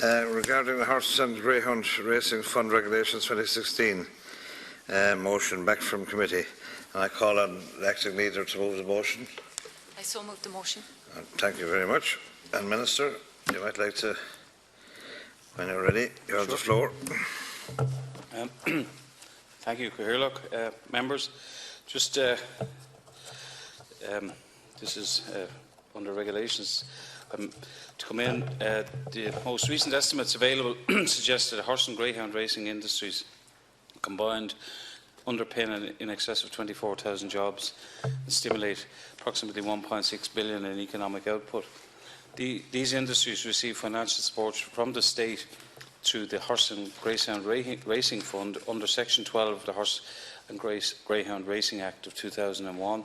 Regarding the Horse and Greyhound Racing Fund Regulations 2016, motion back from committee. And I call on the acting leader to move the motion. I so move the motion. Thank you very much. And Minister, you might like to, when you're ready, you have the floor. Thank you, Cathaoirleach. Members, just this is under regulations. To come in, the most recent estimates available suggest that the horse and greyhound racing industries combined underpin in excess of 24,000 jobs and stimulate approximately 1.6 billion in economic output. These industries receive financial support from the state through the Horse and Greyhound Racing Fund under Section 12 of the Horse and Greyhound Racing Act of 2001.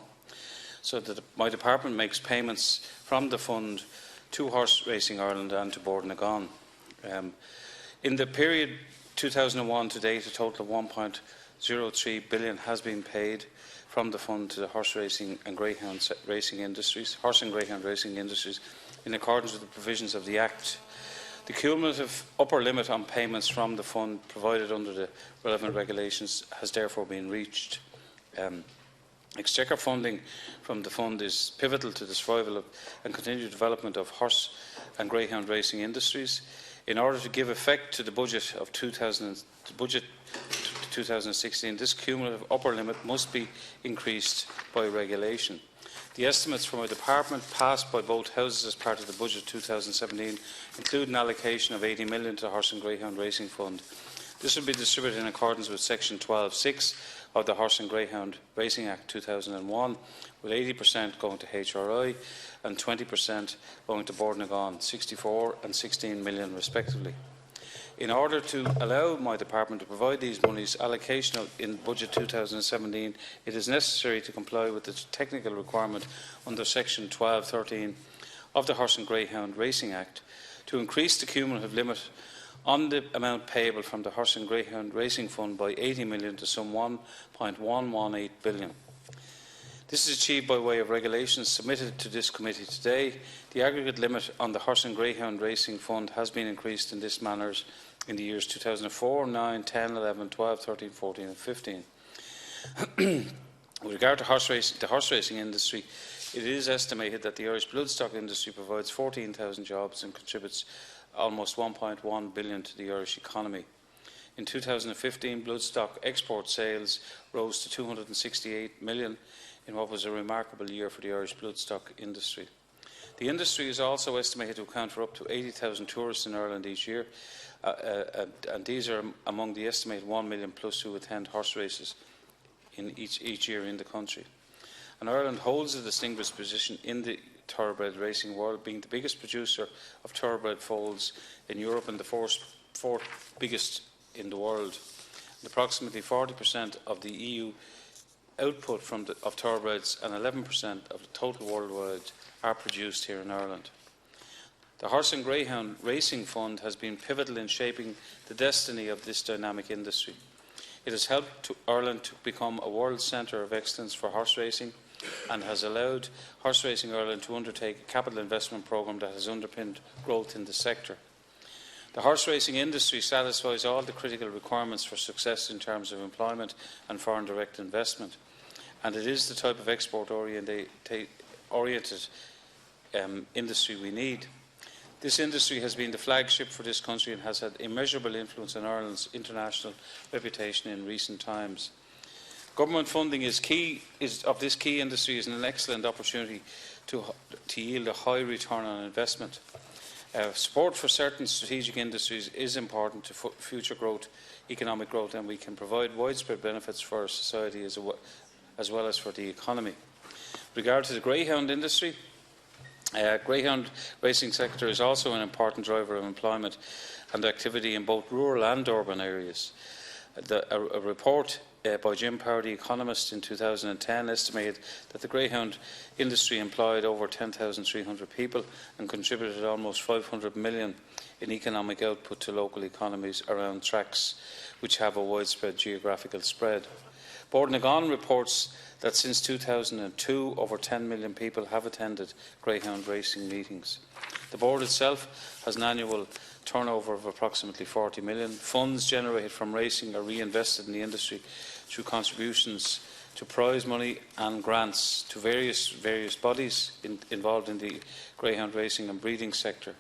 So that my department makes payments from the fund to Horse Racing Ireland and to Bord na Gán. In the period 2001 to date, a total of 1.03 billion has been paid from the fund to the horse racing and greyhound racing industries, horse and greyhound racing industries, in accordance with the provisions of the Act. The cumulative upper limit on payments from the fund provided under the relevant regulations has therefore been reached. Exchequer funding from the fund is pivotal to the survival of and continued development of horse and greyhound racing industries. In order to give effect to the budget of 2016, this cumulative upper limit must be increased by regulation. The estimates from my department, passed by both houses as part of the budget 2017, include an allocation of 80 million to the Horse and Greyhound Racing Fund. This will be distributed in accordance with Section 12(6) of the Horse and Greyhound Racing Act 2001, with 80% going to HRI and 20% going to Bord na Gán, 64 and 16 million respectively. In order to allow my department to provide these monies allocation in budget 2017, it is necessary to comply with the technical requirement under Section 12(13) of the Horse and Greyhound Racing Act to increase the cumulative limit on the amount payable from the Horse and Greyhound Racing Fund by 80 million to some 1.118 billion. This is achieved by way of regulations submitted to this committee today. The aggregate limit on the Horse and Greyhound Racing Fund has been increased in this manner in the years 2004, 9, 10, 11, 12, 13, 14 and 15. With regard to the horse racing industry, it is estimated that the Irish bloodstock industry provides 14,000 jobs and contributes almost 1.1 billion to the Irish economy. In 2015, bloodstock export sales rose to 268 million in what was a remarkable year for the Irish bloodstock industry. The industry is also estimated to account for up to 80,000 tourists in Ireland each year, and these are among the estimated 1 million plus who attend horse races in each year in the country. And Ireland holds a distinguished position in the thoroughbred racing world, being the biggest producer of thoroughbred foals in Europe and the fourth biggest in the world. And approximately 40% of the EU output of thoroughbreds and 11% of the total worldwide are produced here in Ireland. The Horse and Greyhound Racing Fund has been pivotal in shaping the destiny of this dynamic industry. It has helped Ireland to become a world centre of excellence for horse racing and has allowed Horse Racing Ireland to undertake a capital investment programme that has underpinned growth in the sector. The horse racing industry satisfies all the critical requirements for success in terms of employment and foreign direct investment, and it is the type of export-oriented industry we need. This industry has been the flagship for this country and has had immeasurable influence on Ireland's international reputation in recent times. Government funding of this key industry is an excellent opportunity to yield a high return on investment. Support for certain strategic industries is important to future growth, economic growth, and we can provide widespread benefits for our society as well as for the economy. With regard to the greyhound industry, greyhound racing sector is also an important driver of employment and activity in both rural and urban areas. A report by Jim Power, the economist, in 2010 estimated that the greyhound industry employed over 10,300 people and contributed almost 500 million in economic output to local economies around tracks which have a widespread geographical spread. Bord na Gán reports that since 2002, over 10 million people have attended greyhound racing meetings. The board itself has an annual turnover of approximately 40 million. Funds generated from racing are reinvested in the industry through contributions to prize money and grants to various bodies involved in the greyhound racing and breeding sector,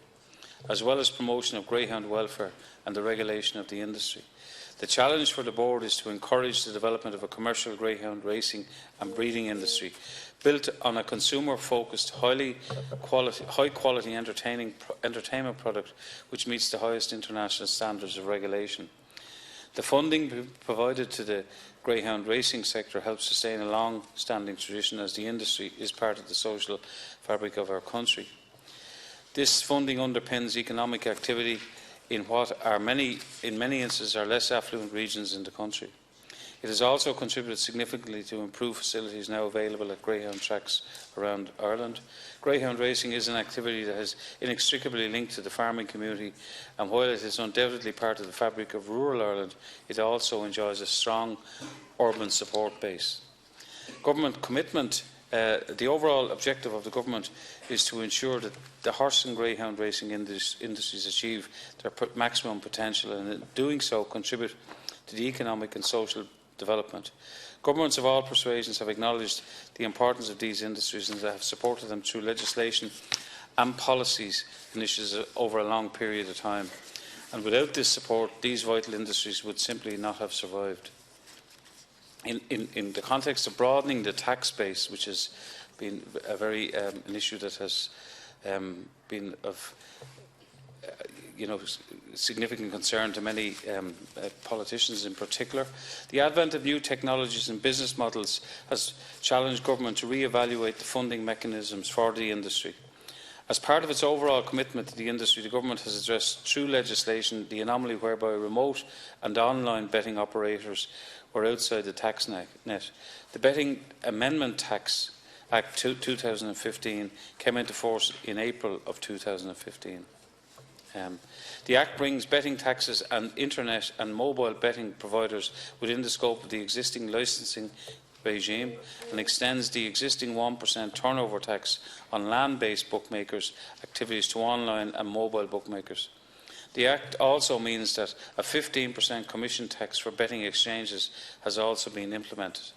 as well as promotion of greyhound welfare and the regulation of the industry. The challenge for the board is to encourage the development of a commercial greyhound racing and breeding industry built on a consumer-focused, high-quality entertainment product which meets the highest international standards of regulation. The funding provided to the greyhound racing sector helps sustain a long-standing tradition, as the industry is part of the social fabric of our country. This funding underpins economic activity in what are in many instances are less affluent regions in the country. It has also contributed significantly to improved facilities now available at greyhound tracks around Ireland. Greyhound racing is an activity that is inextricably linked to the farming community, and while it is undoubtedly part of the fabric of rural Ireland, it also enjoys a strong urban support base. Government commitment. The overall objective of the government is to ensure that the horse and greyhound racing industries achieve their maximum potential, and in doing so contribute to the economic and social development. Governments of all persuasions have acknowledged the importance of these industries and have supported them through legislation and policies initiatives over a long period of time. And without this support, these vital industries would simply not have survived. In the context of broadening the tax base, which has been an issue that has been of significant concern to many politicians in particular, the advent of new technologies and business models has challenged government to re-evaluate the funding mechanisms for the industry. As part of its overall commitment to the industry, the government has addressed through legislation the anomaly whereby remote and online betting operators were outside the tax net. The Betting Amendment Tax Act 2015 came into force in April of 2015. The Act brings betting taxes and internet and mobile betting providers within the scope of the existing licensing regime and extends the existing 1% turnover tax on land-based bookmakers' activities to online and mobile bookmakers. The Act also means that a 15% commission tax for betting exchanges has also been implemented.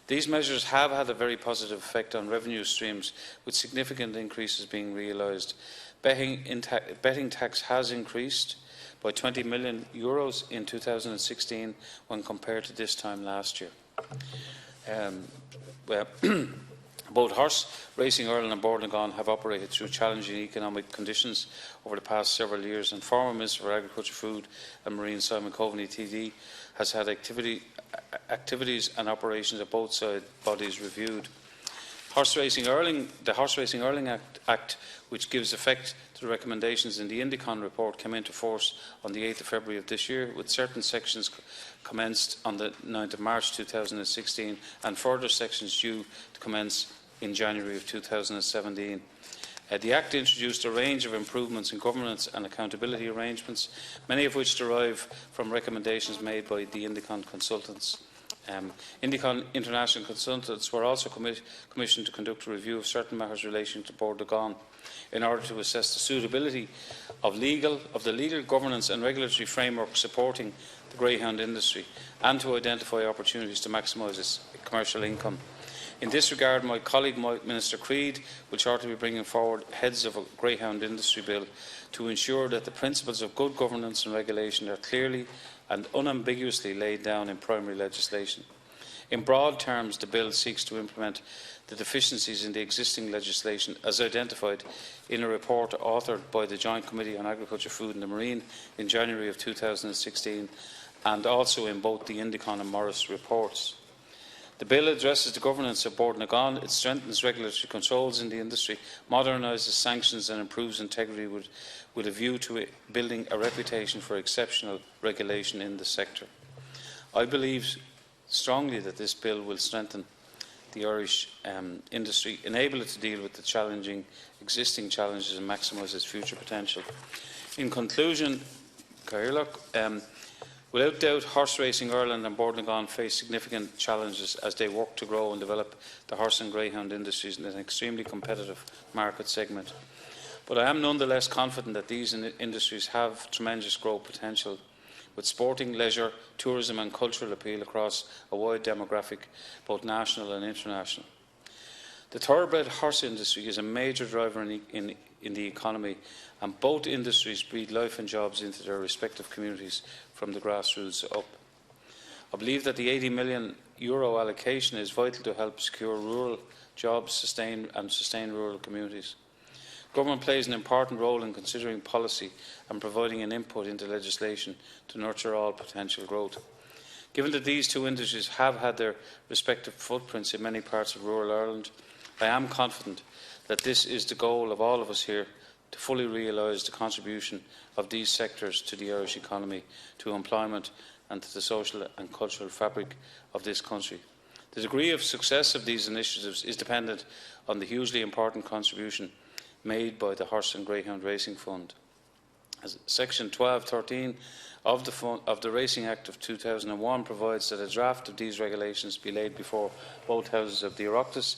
These measures have had a very positive effect on revenue streams, with significant increases being realised. Betting tax has increased by €20 million in 2016 when compared to this time last year. Both Horse Racing Ireland and Bord na Gán have operated through challenging economic conditions over the past several years, and former Minister for Agriculture, Food and Marine Simon Coveney TD has had activities and operations of both side bodies reviewed. The Horse Racing Ireland Act, which gives effect to the recommendations in the Indicon report, came into force on the 8th of February of this year, with certain sections commenced on the 9th of March 2016 and further sections due to commence in January of 2017. The Act introduced a range of improvements in governance and accountability arrangements, many of which derive from recommendations made by the Indicon consultants. Indicon International Consultants were also commissioned to conduct a review of certain matters relating to Bord na Gán in order to assess the suitability of the legal governance and regulatory framework supporting the greyhound industry and to identify opportunities to maximise its commercial income. In this regard, my colleague Minister Creed will shortly be bringing forward heads of a greyhound industry bill to ensure that the principles of good governance and regulation are clearly and unambiguously laid down in primary legislation. In broad terms, the bill seeks to implement the deficiencies in the existing legislation as identified in a report authored by the Joint Committee on Agriculture, Food and the Marine in January of 2016 and also in both the Indicon and Morris reports. The bill addresses the governance of Bord na Gán. It strengthens regulatory controls in the industry, modernises sanctions and improves integrity with a view to building a reputation for exceptional regulation in the sector. I believe strongly that this bill will strengthen the Irish industry, enable it to deal with the existing challenges and maximise its future potential. In conclusion, Without doubt, Horse Racing Ireland and Bordnagon face significant challenges as they work to grow and develop the horse and greyhound industries in an extremely competitive market segment. But I am nonetheless confident that these industries have tremendous growth potential, with sporting, leisure, tourism and cultural appeal across a wide demographic, both national and international. The thoroughbred horse industry is a major driver in the economy, and both industries breathe life and jobs into their respective communities from the grassroots up. I believe that the €80 million allocation is vital to help secure rural jobs sustain rural communities. Government plays an important role in considering policy and providing an input into legislation to nurture all potential growth. Given that these two industries have had their respective footprints in many parts of rural Ireland, I am confident that this is the goal of all of us here, to fully realise the contribution of these sectors to the Irish economy, to employment and to the social and cultural fabric of this country. The degree of success of these initiatives is dependent on the hugely important contribution made by the Horse and Greyhound Racing Fund. As Section 12.13 of the Racing Act of 2001 provides that a draft of these regulations be laid before both houses of the Oireachtas,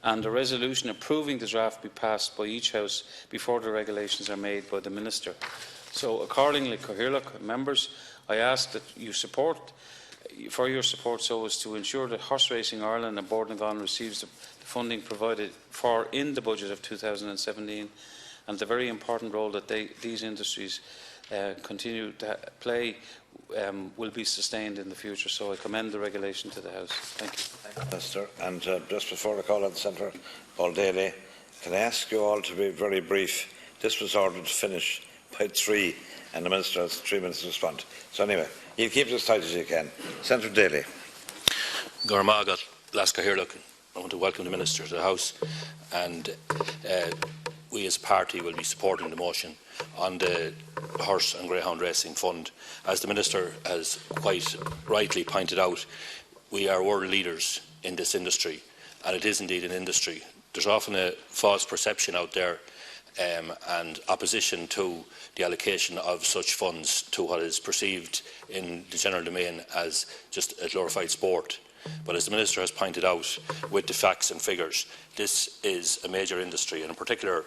and a resolution approving the draft be passed by each House before the regulations are made by the Minister. So accordingly, Cathaoirleach members, I ask that you for your support so as to ensure that Horse Racing Ireland and Bordnagon receives the funding provided for in the budget of 2017, and the very important role that these industries continue to play will be sustained in the future. So I commend the regulation to the House. Thank you. Minister, and just before I call on the Senator Paul Daly, can I ask you all to be very brief? This was ordered to finish by 3, and the Minister has 3 minutes to respond. So anyway, you keep it as tight as you can. Senator Daly. Gormagat, Cathaoirleach. I want to welcome the Minister to the House, and we as a party will be supporting the motion on the Horse and Greyhound Racing Fund. As the Minister has quite rightly pointed out, we are world leaders in this industry, and it is indeed an industry. There's often a false perception out there and opposition to the allocation of such funds to what is perceived in the general domain as just a glorified sport. But as the Minister has pointed out, with the facts and figures, this is a major industry, and in particular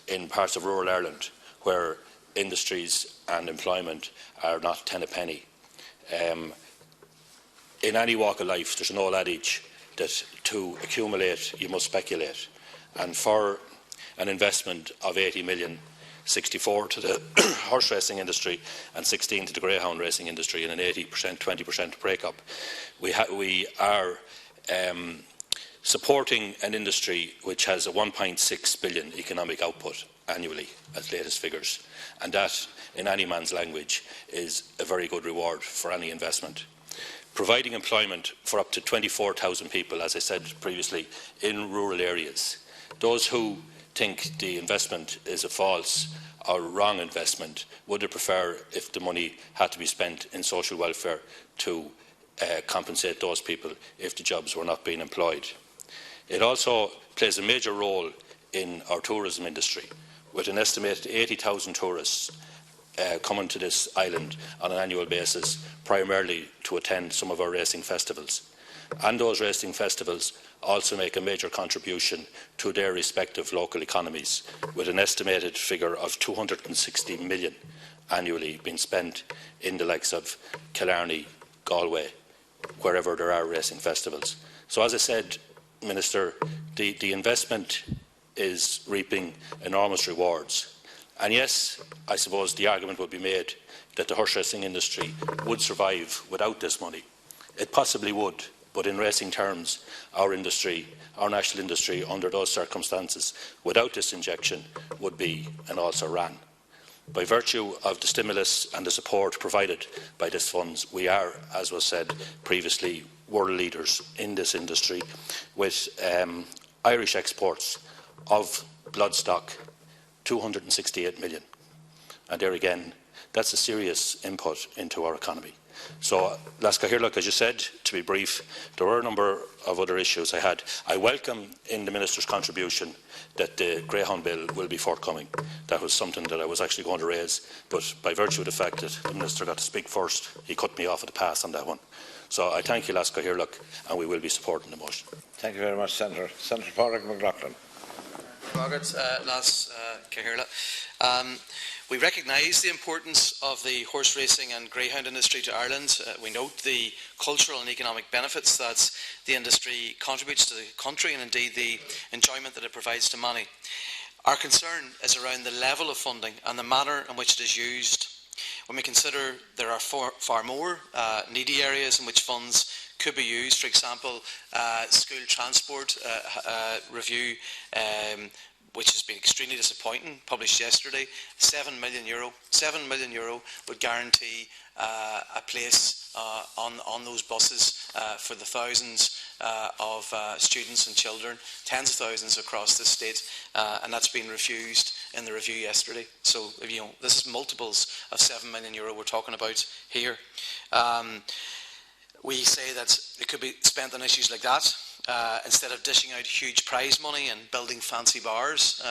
in parts of rural Ireland, where industries and employment are not 10 a penny. In any walk of life, there's an old adage that to accumulate, you must speculate. And for an investment of 80 million, 64 to the horse racing industry and 16 to the greyhound racing industry, in an 80%, 20% breakup, we are supporting an industry which has a 1.6 billion economic output annually at latest figures, and that, in any man's language, is a very good reward for any investment. Providing employment for up to 24,000 people, as I said previously, in rural areas. Those who think the investment is a false or wrong investment would have preferred if the money had to be spent in social welfare to compensate those people if the jobs were not being employed. It also plays a major role in our tourism industry, with an estimated 80,000 tourists coming to this island on an annual basis, primarily to attend some of our racing festivals. And those racing festivals also make a major contribution to their respective local economies, with an estimated figure of 260 million annually being spent in the likes of Killarney, Galway, wherever there are racing festivals. So, as I said, Minister, the investment is reaping enormous rewards. And yes, I suppose the argument would be made that the horse racing industry would survive without this money. It possibly would, but in racing terms, our industry, our national industry, under those circumstances, without this injection, would be and also ran. By virtue of the stimulus and the support provided by this funds, we are, as was said previously, world leaders in this industry, with Irish exports of bloodstock 268 million. And there again, that's a serious input into our economy. So, Lascahirlock, as you said, to be brief, there were a number of other issues I had. I welcome in the Minister's contribution that the Greyhound bill will be forthcoming. That was something that I was actually going to raise, but by virtue of the fact that the Minister got to speak first, he cut me off at the pass on that one. So I thank you, Lascahirlock, and we will be supporting the motion. Thank you very much, Senator. Senator Pádraig McLaughlin. We recognise the importance of the horse racing and greyhound industry to Ireland. We note the cultural and economic benefits that the industry contributes to the country, and indeed the enjoyment that it provides to many. Our concern is around the level of funding and the manner in which it is used. When we consider there are far more needy areas in which funds could be used, for example, school transport review, which has been extremely disappointing, published yesterday. €7 million. €7 million would guarantee a place on those buses for the thousands of students and children, tens of thousands across the state, and that's been refused in the review yesterday. So, this is multiples of €7 million we're talking about here. We say that it could be spent on issues like that, instead of dishing out huge prize money and building fancy bars.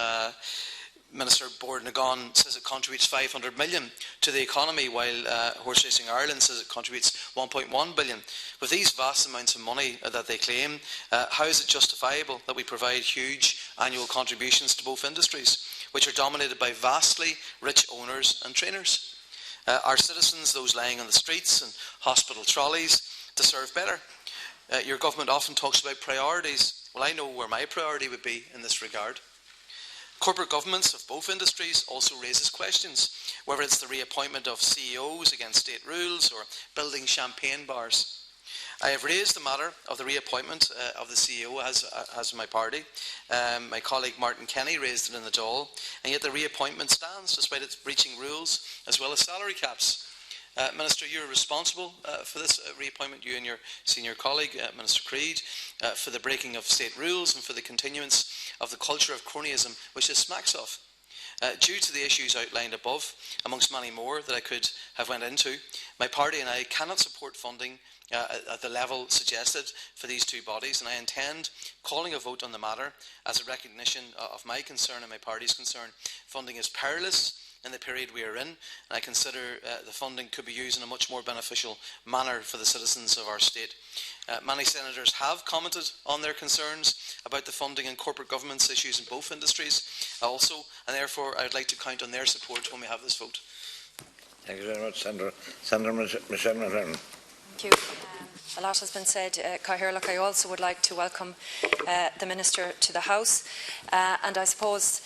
Minister Borden-Nagon says it contributes €500 million to the economy, while Horse Racing Ireland says it contributes €1.1 billion. With these vast amounts of money that they claim, how is it justifiable that we provide huge annual contributions to both industries, which are dominated by vastly rich owners and trainers? Our citizens, those lying on the streets and hospital trolleys, deserve better. Your government often talks about priorities. Well, I know where my priority would be in this regard. Corporate governments of both industries also raises questions, whether it's the reappointment of CEOs against state rules or building champagne bars. I have raised the matter of the reappointment of the CEO as my party. My colleague Martin Kenny raised it in the Doyle, and yet the reappointment stands despite its breaching rules as well as salary caps. Minister, you're responsible for this reappointment, you and your senior colleague, Minister Creed, for the breaking of state rules and for the continuance of the culture of cronyism which this smacks of. Due to the issues outlined above, amongst many more that I could have went into, my party and I cannot support funding at the level suggested for these two bodies, and I intend calling a vote on the matter as a recognition of my concern and my party's concern. Funding is perilous in the period we are in, and I consider the funding could be used in a much more beneficial manner for the citizens of our state. Many senators have commented on their concerns about the funding and corporate governance issues in both industries also, and therefore I would like to count on their support when we have this vote. Thank you very much, Senator. Senator Michelle McLaren. Thank you. A lot has been said. Cathaoirleach, I also would like to welcome the Minister to the House, and I suppose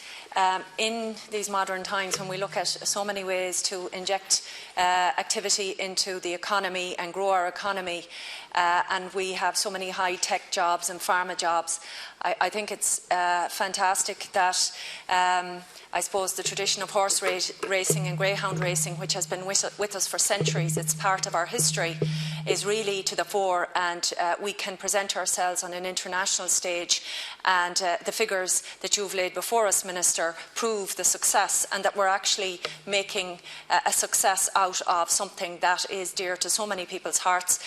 in these modern times when we look at so many ways to inject activity into the economy and grow our economy, and we have so many high-tech jobs and pharma jobs, I think it's fantastic that I suppose the tradition of horse racing and greyhound racing, which has been with us for centuries, it's part of our history, is really to the fore, and we can present ourselves on an international stage, and the figures that you've laid before us, Minister, prove the success, and that we're actually making a success out of something that is dear to so many people's hearts.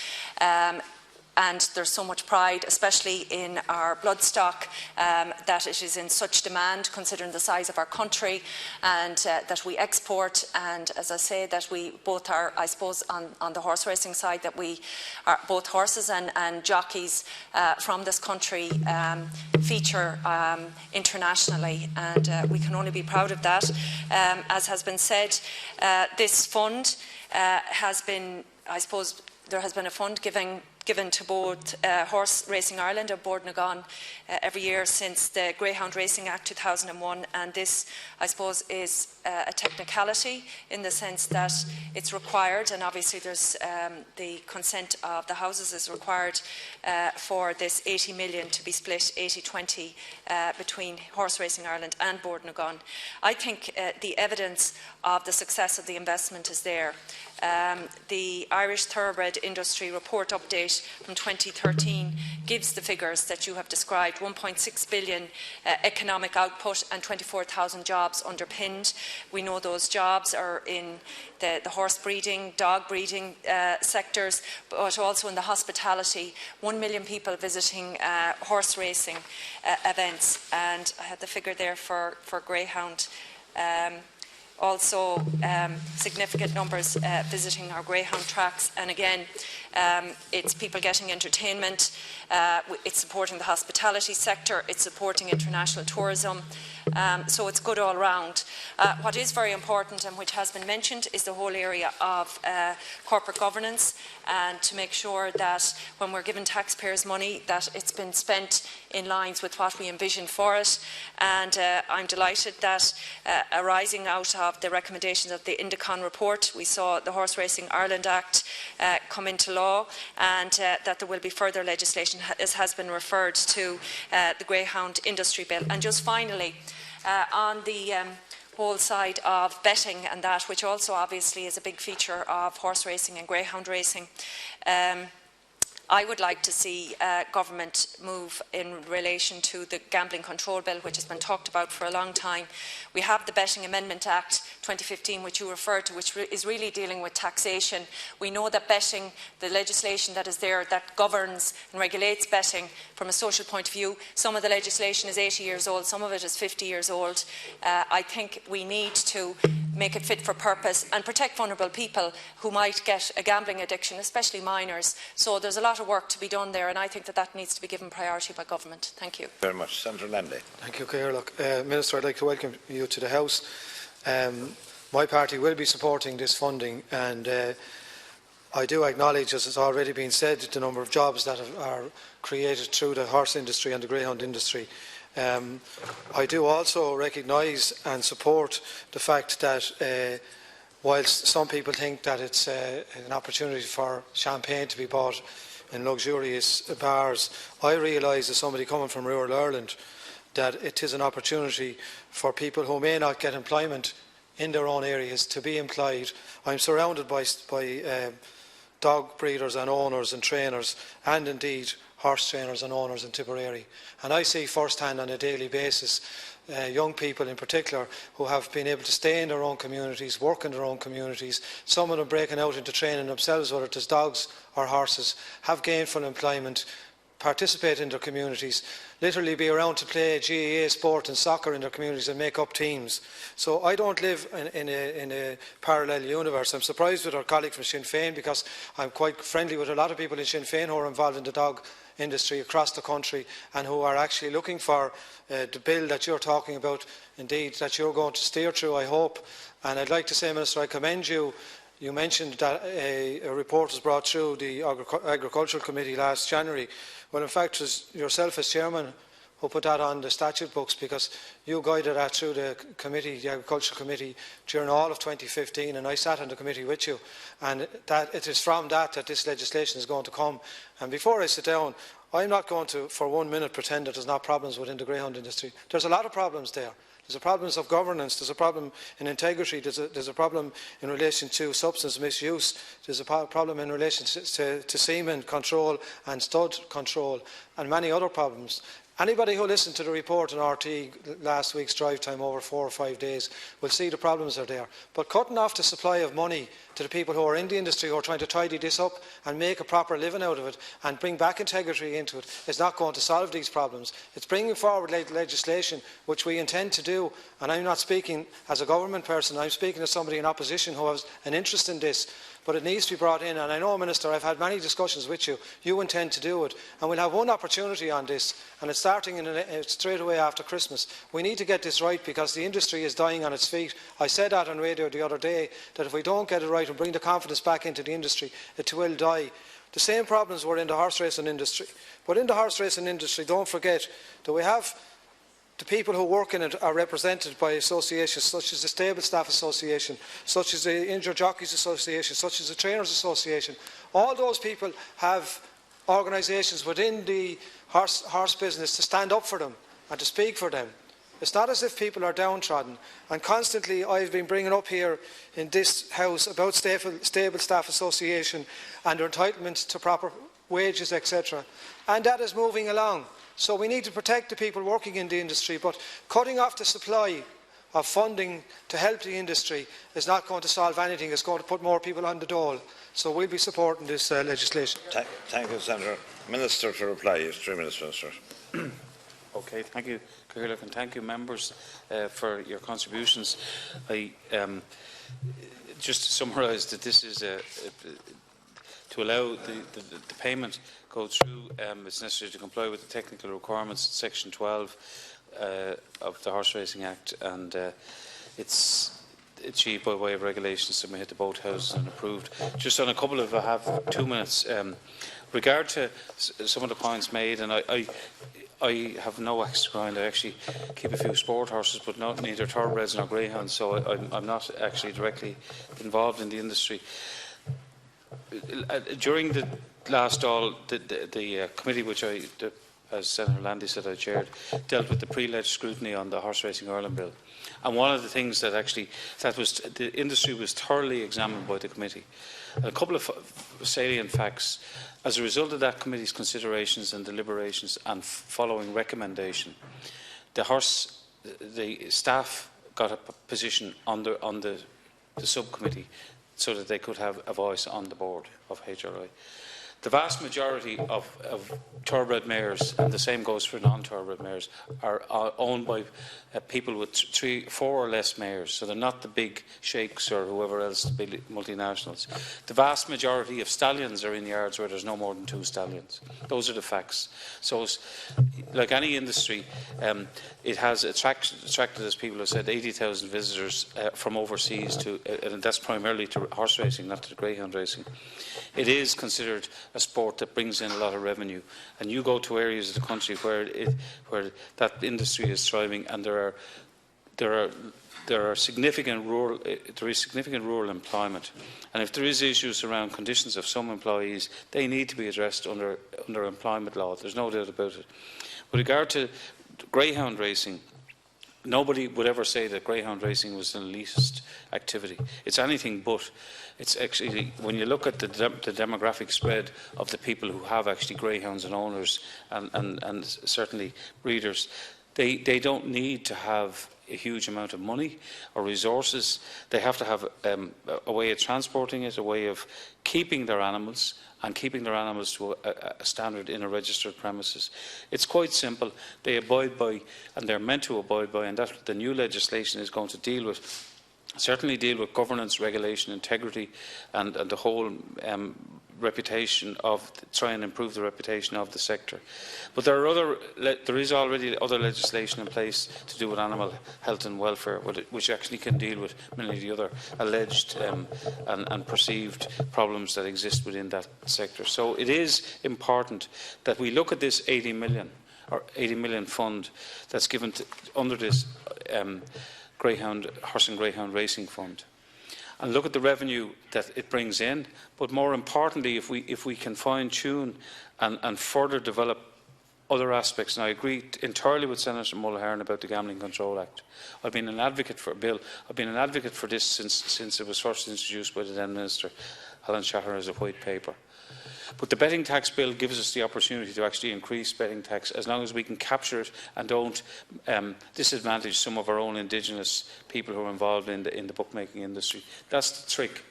And there's so much pride, especially in our bloodstock, that it is in such demand, considering the size of our country, and that we export. And as I say, that we both are, I suppose, on the horse racing side, that we are both horses and jockeys from this country feature internationally, and we can only be proud of that. As has been said, this fund has been, I suppose, there has been a fund given to both Horse Racing Ireland and Borden-Nagon every year since the Greyhound Racing Act 2001, and this, I suppose, is a technicality in the sense that it's required, and obviously there's the consent of the Houses is required for this 80 million to be split 80-20 between Horse Racing Ireland and Borden-Nagon. I think the evidence of the success of the investment is there. The Irish Thoroughbred Industry Report Update from 2013 gives the figures that you have described: 1.6 billion economic output and 24,000 jobs underpinned. We know those jobs are in the horse breeding, dog breeding sectors, but also in the hospitality. 1 million people visiting horse racing events, and I had the figure there for Greyhound. Also, significant numbers visiting our Greyhound tracks, and again, it's people getting entertainment, it's supporting the hospitality sector, it's supporting international tourism, so it's good all round. What is very important, and which has been mentioned, is the whole area of corporate governance, and to make sure that when we're giving taxpayers money, that it's been spent in lines with what we envisioned for it. And I'm delighted that arising out of the recommendations of the Enda report, we saw the Horse Racing Ireland Act come into law, and that there will be further legislation, as has been referred to, the Greyhound Industry Bill. And just finally, on the whole side of betting, and that which also obviously is a big feature of horse racing and greyhound racing, I would like to see government move in relation to the Gambling Control Bill, which has been talked about for a long time. We have the Betting Amendment Act 2015, which you referred to, which is really dealing with taxation. We know that betting, the legislation that is there that governs and regulates betting from a social point of view, some of the legislation is 80 years old, some of it is 50 years old. I think we need to make it fit for purpose and protect vulnerable people who might get a gambling addiction, especially minors. So there's a lot of work to be done there, and I think that that needs to be given priority by government. Thank you. Very much. Senator Landy. Thank you, Cathaoirleach. Minister, I'd like to welcome you to the House. My party will be supporting this funding, and I do acknowledge, as has already been said, the number of jobs that are created through the horse industry and the greyhound industry. I do also recognise and support the fact that whilst some people think that it's an opportunity for champagne to be bought in luxurious bars, I realise, as somebody coming from rural Ireland, that it is an opportunity for people who may not get employment in their own areas to be employed. I'm surrounded by dog breeders and owners and trainers, and indeed horse trainers and owners in Tipperary, and I see first-hand on a daily basis young people in particular who have been able to stay in their own communities, work in their own communities, some of them breaking out into training themselves, whether it is dogs or horses, have gainful employment, participate in their communities, literally be around to play GAA sport and soccer in their communities and make up teams. So I don't live in a parallel universe. I'm surprised with our colleague from Sinn Féin, because I'm quite friendly with a lot of people in Sinn Féin who are involved in the dog industry across the country and who are actually looking for the bill that you're talking about, indeed, that you're going to steer through, I hope. And I'd like to say, Minister, I commend you. You mentioned that a report was brought through the Agricultural Committee last January. Well, in fact, it was yourself as chairman who put that on the statute books, because you guided that through the committee, the Agricultural Committee, during all of 2015, and I sat on the committee with you. And that it is from that this legislation is going to come. And before I sit down, I'm not going to, for 1 minute, pretend that there's not problems within the greyhound industry. There's a lot of problems there. There's a problem of governance, there's a problem in integrity, there's a problem in relation to substance misuse, there's a problem in relation to semen control and stud control, and many other problems. Anybody who listened to the report on RT last week's drive time over 4 or 5 days will see the problems are there. But cutting off the supply of money to the people who are in the industry, who are trying to tidy this up and make a proper living out of it and bring back integrity into it, is not going to solve these problems. It's bringing forward legislation which we intend to do, and I'm not speaking as a government person, I'm speaking as somebody in opposition who has an interest in this. But it needs to be brought in, and I know, Minister, I've had many discussions with you. You intend to do it, and we'll have one opportunity on this, and it's starting straight away after Christmas. We need to get this right, because the industry is dying on its feet. I said that on radio the other day, that if we don't get it right and bring the confidence back into the industry, it will die. The same problems were in the horse racing industry. But in the horse racing industry, don't forget that we have the people who work in it are represented by associations such as the Stable Staff Association, such as the Injured Jockeys Association, such as the Trainers Association. All those people have organisations within the horse business to stand up for them and to speak for them. It's not as if people are downtrodden. And constantly I've been bringing up here in this House about Stable Staff Association and their entitlement to proper wages, etc. And that is moving along. So we need to protect the people working in the industry, but cutting off the supply of funding to help the industry is not going to solve anything. It's going to put more people on the dole. So we'll be supporting this legislation. Thank you, Senator. Minister to reply. You have 3 minutes, Minister. Okay, thank you, Cathaoirleach, and thank you, members, for your contributions. Just to summarise, that this is to allow the payment go through. It's necessary to comply with the technical requirements in Section 12 of the Horse Racing Act, and it's achieved by way of regulations submitted to both houses and approved. Just on a couple of, I have 2 minutes. Regard to some of the points made, and I have no axe to grind. I actually keep a few sport horses, but neither thoroughbreds nor greyhounds, so I'm not actually directly involved in the industry. During the last Dáil, the committee which as Senator Landy said I chaired, dealt with the pre-leg scrutiny on the Horse Racing Ireland Bill. And one of the things that the industry was thoroughly examined by the committee. And a couple of salient facts. As a result of that committee's considerations and deliberations and following recommendation, the staff got a position on the subcommittee so that they could have a voice on the board of HRI. The vast majority of thoroughbred mares, and the same goes for non-thoroughbred mares, are owned by people with 3, 4 or less mares. So they're not the big sheikhs or whoever else, the big multinationals. The vast majority of stallions are in yards where there's no more than 2 stallions. Those are the facts. So, like any industry, it has attracted, as people have said, 80,000 visitors from overseas and that's primarily to horse racing, not to greyhound racing. It is considered a sport that brings in a lot of revenue, and you go to areas of the country where that industry is thriving, and there is significant rural employment, and if there is issues around conditions of some employees, they need to be addressed under employment law. There's no doubt about it. With regard to greyhound racing, nobody would ever say that greyhound racing was an elitist activity. It's anything but. It's actually, when you look at the demographic spread of the people who have actually greyhounds and owners and certainly breeders, they don't need to have a huge amount of money or resources. They have to have a way of transporting it, a way of keeping their animals, and keeping their animals to a standard in a registered premises. It's quite simple. They abide by, and they're meant to abide by, and that's what the new legislation is going to deal with. Certainly deal with governance, regulation, integrity, and the whole reputation of, try and improve the reputation of the sector. But there is already other legislation in place to do with animal health and welfare, which actually can deal with many of the other alleged and perceived problems that exist within that sector. So it is important that we look at this 80 million fund that's given under this Horse and Greyhound Racing Fund, and look at the revenue that it brings in. But more importantly, if we can fine-tune and further develop other aspects, and I agree entirely with Senator Mulhern about the Gambling Control Act. I've been an advocate for a bill. I've been an advocate for this since it was first introduced by the then Minister Helen Shatter as a white paper. But the betting tax bill gives us the opportunity to actually increase betting tax as long as we can capture it and don't disadvantage some of our own indigenous people who are involved in the bookmaking industry. That's the trick.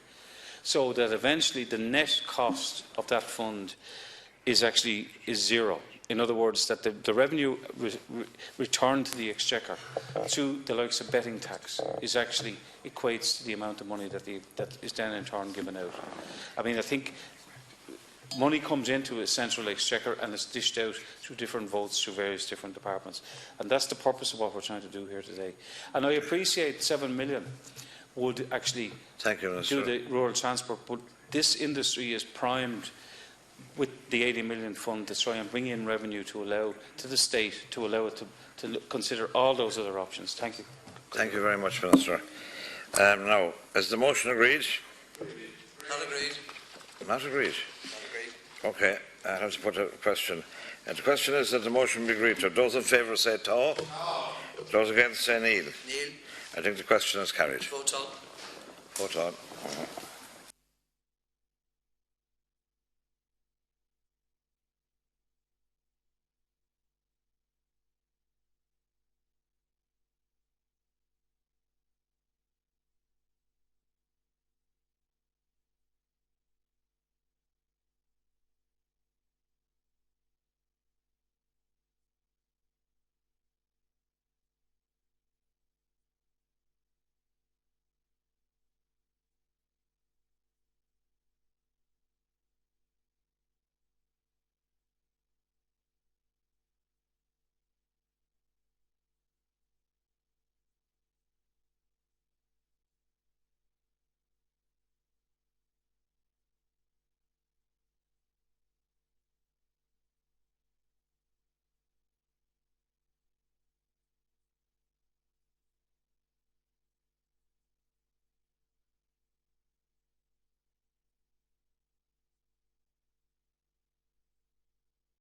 So that eventually the net cost of that fund is zero. In other words, that the revenue returned to the Exchequer to the likes of betting tax is actually equates to the amount of money that is then in turn given out. I mean, I think money comes into a central exchequer and it's dished out through different votes through various different departments. And that's the purpose of what we're trying to do here today. And I appreciate 7 million would actually do the rural transport, but this industry is primed with the 80 million fund to try and bring in revenue to allow to the state to allow it to consider all those other options. Thank you. Thank you very much, Minister. Now, is the motion agreed? Not agreed. Not agreed. Okay, I have to put a question. And the question is that the motion be agreed to. Those in favour say Tao. No. Those against say Neil. Neil. I think the question is carried. Vote on. Vote on.